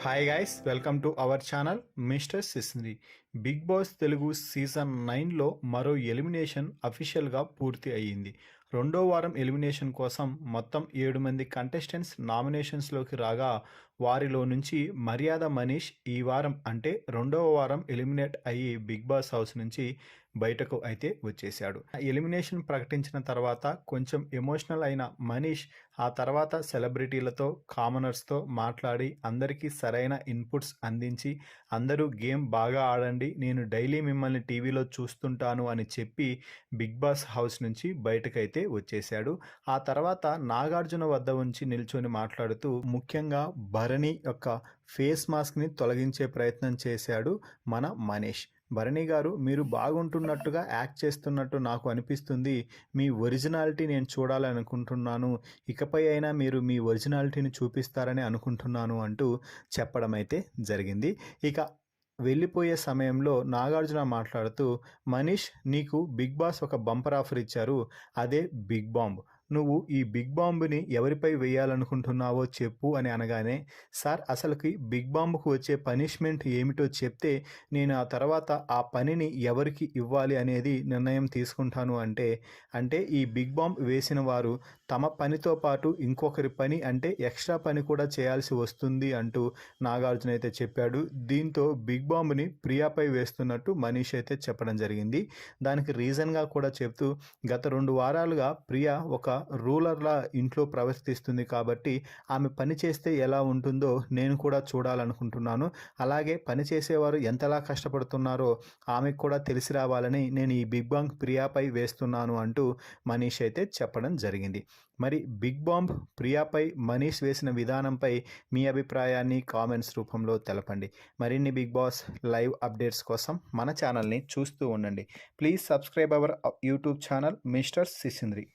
Hi guys, welcome to our channel mister సిస్ని. Big boss Telugu season 9లో మరో elimination అఫీషియల్గా పూర్తి అయ్యింది. రెండో వారం ఎలిమినేషన్ కోసం మొత్తం 7 మంది కంటెస్టెంట్స్ నామినేషన్స్లోకి రాగా వారిలో నుంచి మర్యాద మనీష్ ఈ వారం అంటే రెండవ వారం ఎలిమినేట్ అయ్యి బిగ్ బాస్ హౌస్ నుంచి బయటకు అయితే వచ్చేశాడు. ఎలిమినేషన్ ప్రకటించిన తర్వాత కొంచెం ఎమోషనల్ అయిన మనీష్ ఆ తర్వాత సెలబ్రిటీలతో కామనర్స్తో మాట్లాడి అందరికీ సరైన ఇన్పుట్స్ అందించి అందరూ గేమ్ బాగా ఆడండి, నేను డైలీ మిమ్మల్ని టీవీలో చూస్తుంటాను అని చెప్పి బిగ్ బాస్ హౌస్ నుంచి బయటకైతే వచ్చేశాడు. ఆ తర్వాత నాగార్జున వద్ద ఉంచి నిల్చొని మాట్లాడుతూ ముఖ్యంగా భరణి యొక్క ఫేస్ మాస్క్ని తొలగించే ప్రయత్నం చేశాడు మన మనీష్. భరణి గారు, మీరు బాగుంటున్నట్టుగా యాక్ట్ చేస్తున్నట్టు నాకు అనిపిస్తుంది, మీ ఒరిజినాలిటీ నేను చూడాలనుకుంటున్నాను, ఇకపై అయినా మీరు మీ ఒరిజినాలిటీని చూపిస్తారని అనుకుంటున్నాను అంటూ చెప్పడం అయితే జరిగింది. ఇక వెళ్ళిపోయే సమయంలో నాగార్జున మాట్లాడుతూ, మనీష్ నీకు బిగ్ బాస్ ఒక బంపర్ ఆఫర్ ఇచ్చారు, అదే బిగ్ బాంబ్, నువ్వు ఈ బిగ్ బాంబ్ని ఎవరిపై వేయాలనుకుంటున్నావో చెప్పు అని అనగానే, సార్ అసలుకి బిగ్ బాంబ్కు వచ్చే పనిష్మెంట్ ఏమిటో చెప్తే నేను ఆ తర్వాత ఆ పనిని ఎవరికి ఇవ్వాలి అనేది నిర్ణయం తీసుకుంటాను అంటే ఈ బిగ్ బాంబ్ వేసిన వారు తమ పనితో పాటు ఇంకొకరి పని అంటే ఎక్స్ట్రా పని కూడా చేయాల్సి వస్తుంది అంటూ నాగార్జున అయితే చెప్పాడు. దీంతో బిగ్ బాంబ్ని ప్రియాపై వేస్తున్నట్టు మనీష్ అయితే చెప్పడం జరిగింది. దానికి రీజన్గా కూడా చెప్తూ, గత 2 వారాలుగా ప్రియా ఒక రూలర్లా ఇంట్లో ప్రవర్తిస్తుంది కాబట్టి ఆమె పని చేస్తే ఎలా ఉంటుందో నేను కూడా చూడాలనుకుంటున్నాను, అలాగే పని చేసేవారు ఎంతలా కష్టపడుతున్నారో ఆమెకు కూడా తెలిసి రావాలని నేను ఈ బిగ్ బాంబ్ ప్రియాపై వేస్తున్నాను అంటూ మనీష్ అయితే చెప్పడం జరిగింది. మరి బిగ్ బాంబ్ ప్రియాపై మనీష్ వేసిన విధానంపై మీ అభిప్రాయాన్ని కామెంట్స్ రూపంలో తెలపండి. మరిన్ని బిగ్ బాస్ లైవ్ అప్డేట్స్ కోసం మన ఛానల్ని చూస్తూ ఉండండి. Please subscribe our YouTube channel mister సిసింద్రి.